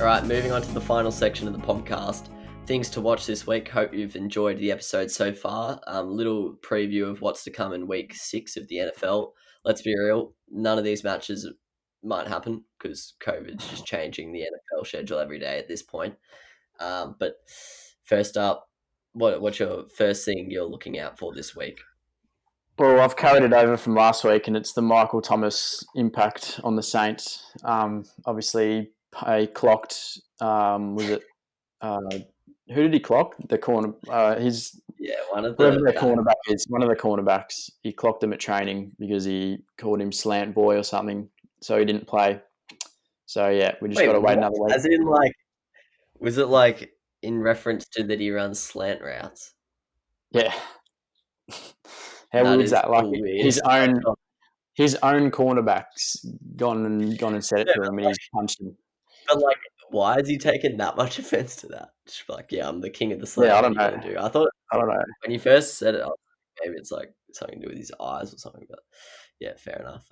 All right, moving on to the final section of the podcast. Things to watch this week. Hope you've enjoyed the episode so far. Little preview of what's to come in week 6 of the NFL. Let's be real, none of these matches might happen because COVID's just changing the NFL schedule every day at this point. But first up, what's your first thing you're looking out for this week? Well, I've carried it over from last week, and it's the Michael Thomas impact on the Saints. Obviously, he clocked. Was it? Who did he clock? The corner. One of whoever their cornerback is. One of the cornerbacks. He clocked him at training because he called him slant boy or something. So he didn't play. So yeah, we just got to wait another week. As in, was it in reference to that he runs slant routes? Yeah. How weird is that? His own cornerback's gone and said it to him, and he's punched him. But why is he taking that much offense to that? Just I'm the king of the slant. Yeah, I don't know. I thought I don't know when you first said it, I was like, maybe it's something to do with his eyes or something. But yeah, fair enough.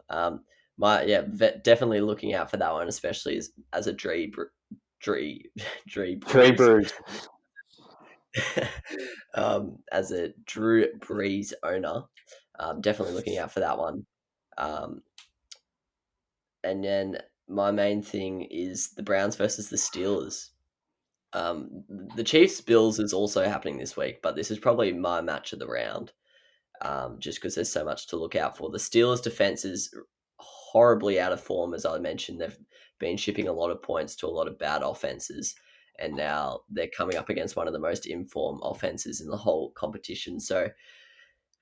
Definitely looking out for that one, especially as a Dree Brees. As a Drew Brees owner, definitely looking out for that one. And then my main thing is the Browns versus the Steelers. The Chiefs-Bills is also happening this week, but this is probably my match of the round, just because there's so much to look out for. The Steelers' defense is horribly out of form, as I mentioned. They've been shipping a lot of points to a lot of bad offenses, and now they're coming up against one of the most informed offenses in the whole competition. So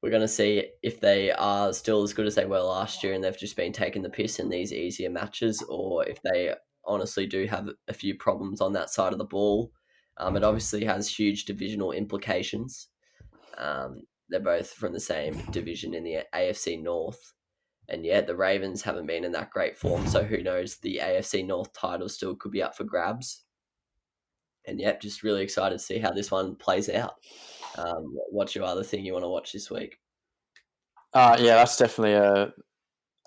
we're going to see if they are still as good as they were last year and they've just been taking the piss in these easier matches, or if they honestly do have a few problems on that side of the ball. It obviously has huge divisional implications. They're both from the same division in the AFC North. And yet the Ravens haven't been in that great form, so who knows, the AFC North title still could be up for grabs. And yep, just really excited to see how this one plays out. What's your other thing you want to watch this week? Yeah, that's definitely a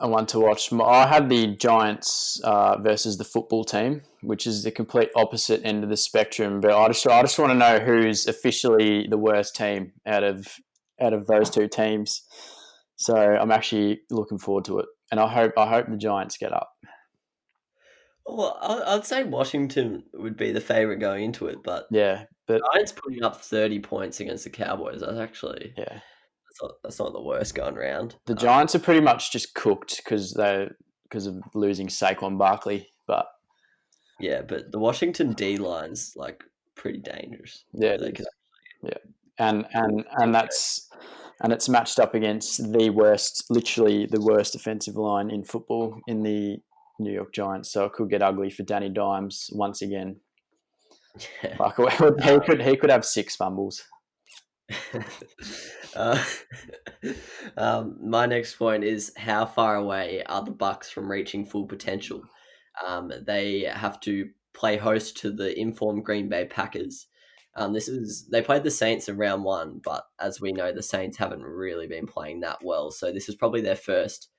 one to watch. I had the Giants versus the football team, which is the complete opposite end of the spectrum. But I just want to know who's officially the worst team out of those two teams. So I'm actually looking forward to it, and I hope the Giants get up. Well, I'd say Washington would be the favourite going into it, but Giants putting up 30 points against the Cowboys. That's actually that's not the worst going round. The Giants are pretty much just cooked because of losing Saquon Barkley, but but the Washington D line's pretty dangerous. Yeah, and it's matched up against literally the worst offensive line in football in the New York Giants. So it could get ugly for Danny Dimes once again. He could have 6 fumbles. My next point is how far away are the Bucs from reaching full potential? They have to play host to the informed Green Bay Packers. They played the Saints in round 1, but as we know, the Saints haven't really been playing that well. So this is probably their first,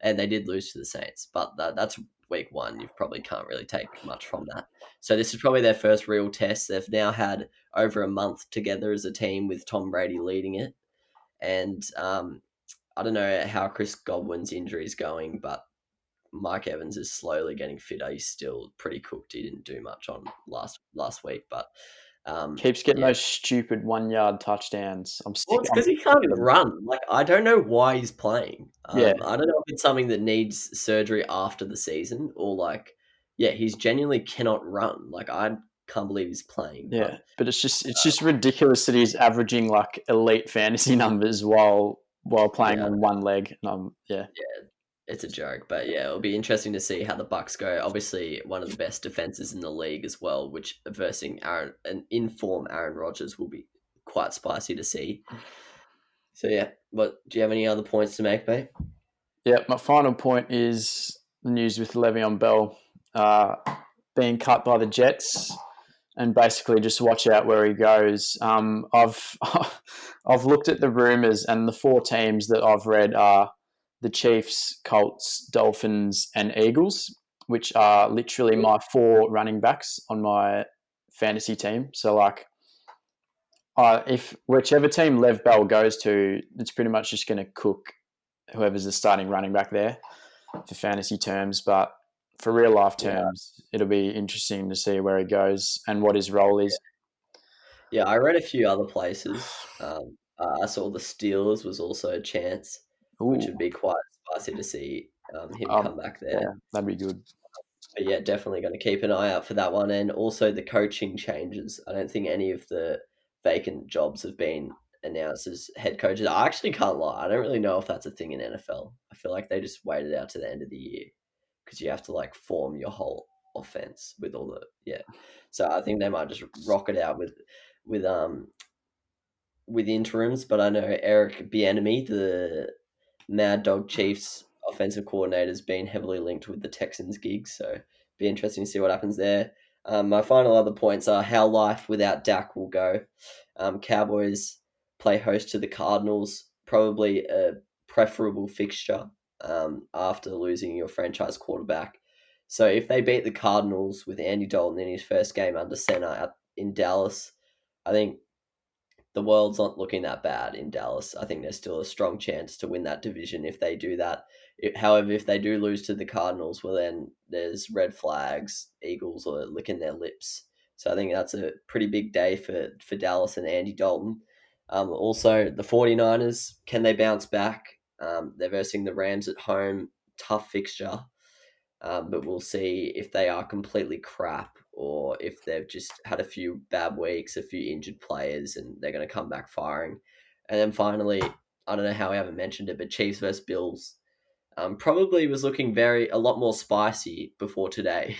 and they did lose to the Saints, but that's week 1. You probably can't really take much from that. So this is probably their first real test. They've now had over a month together as a team with Tom Brady leading it. And I don't know how Chris Godwin's injury is going, but Mike Evans is slowly getting fitter. He's still pretty cooked. He didn't do much on last week, but keeps getting those stupid 1-yard touchdowns. It's because he can't even run. I don't know why he's playing. I don't know if it's something that needs surgery after the season or he genuinely cannot run. I can't believe he's playing. Yeah, but it's just ridiculous that he's averaging elite fantasy numbers while playing on one leg. It's a joke, but it'll be interesting to see how the Bucs go. Obviously, one of the best defenses in the league as well, which versing an in-form Aaron Rodgers will be quite spicy to see. So but do you have any other points to make, mate? Yeah, my final point is the news with Le'Veon Bell being cut by the Jets, and basically just watch out where he goes. I've looked at the rumors, and the 4 teams that I've read are the Chiefs, Colts, Dolphins, and Eagles, which are literally my 4 running backs on my fantasy team. So like, if whichever team Lev Bell goes to, it's pretty much just going to cook whoever's the starting running back there for fantasy terms. But for real life terms, it'll be interesting to see where he goes and what his role is. Yeah, I read a few other places. I saw the Steelers was also a chance, which would be quite spicy to see him come back there. Yeah, that'd be good. But yeah, definitely going to keep an eye out for that one. And also the coaching changes. I don't think any of the vacant jobs have been announced as head coaches. I actually can't lie. I don't really know if that's a thing in NFL. I feel like they just waited out to the end of the year because you have to like form your whole offense with all the So I think they might just rock it out with interims. But I know Eric Bieniemy, the Mad Dog Chiefs offensive coordinator, has been heavily linked with the Texans gig, so be interesting to see what happens there. My final other points are how life without Dak will go. Cowboys play host to the Cardinals, probably a preferable fixture after losing your franchise quarterback. So if they beat the Cardinals with Andy Dalton in his first game under center in Dallas, I think the world's not looking that bad in Dallas. I think there's still a strong chance to win that division if they do that. However, if they do lose to the Cardinals, well, then there's red flags. Eagles are licking their lips. So I think that's a pretty big day for Dallas and Andy Dalton. Also, the 49ers, can they bounce back? They're versing the Rams at home. Tough fixture. But we'll see if they are completely crap or if they've just had a few bad weeks, a few injured players, and they're going to come back firing. And then finally, I don't know how we haven't mentioned it, but Chiefs versus Bills probably was looking a lot more spicy before today.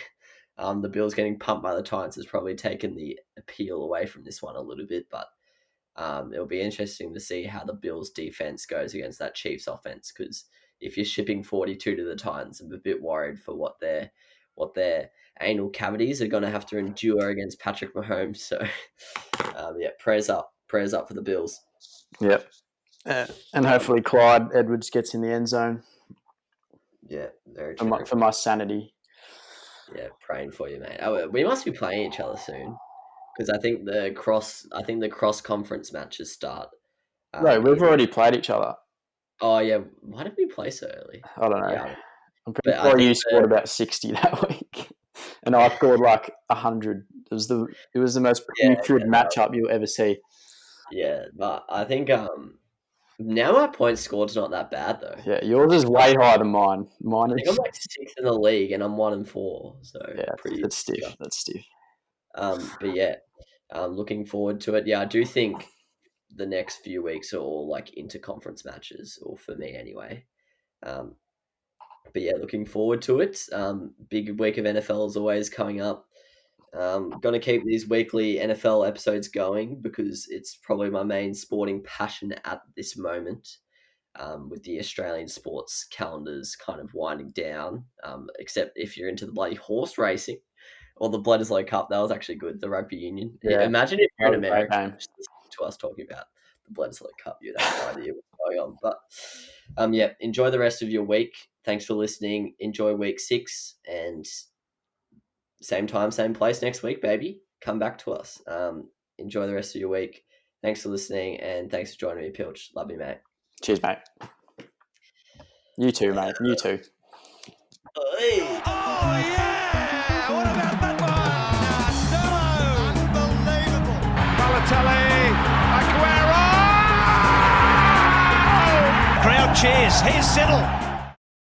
The Bills getting pumped by the Titans has probably taken the appeal away from this one a little bit, but it'll be interesting to see how the Bills defense goes against that Chiefs offense, because if you're shipping 42 to the Titans, I'm a bit worried for what their anal cavities are going to have to endure against Patrick Mahomes. So, prayers up for the Bills. Yep. And hopefully Clyde Edwards gets in the end zone. Yeah, very true. For my sanity. Yeah, praying for you, mate. We must be playing each other soon, because I think the cross conference matches start. No, we've already played each other. Oh yeah, why did we play so early? I don't know. Yeah. I'm pretty sure you scored about 60 that week, and I scored like 100. It was the most putrid matchup you'll ever see. Yeah, but I think now my point scored's not that bad though. Yeah, yours is way higher than mine. I think I'm like 6th in the league, and I'm 1-4. So yeah, that's stiff. Yeah. That's stiff. But yeah, looking forward to it. Yeah, I do think the next few weeks are all like interconference matches, or for me anyway. But yeah, looking forward to it. Big week of NFL is always coming up. Going to keep these weekly NFL episodes going because it's probably my main sporting passion at this moment. With the Australian sports calendars kind of winding down, except if you're into the bloody horse racing or the Bledisloe Cup. That was actually good, the rugby union. Yeah. Imagine if you're in America to us talking about the Bledisloe Cup, you'd have no idea what's going on. But enjoy the rest of your week. Thanks for listening. Enjoy week 6, and same time, same place next week, baby. Come back to us. Enjoy the rest of your week. Thanks for listening, and thanks for joining me, Pilch. Love you, mate. Cheers, mate. You too, mate. You too. Oh, yeah! What about that one? Unbelievable. Balotelli. Aguero! Crowd cheers. Here's Siddle.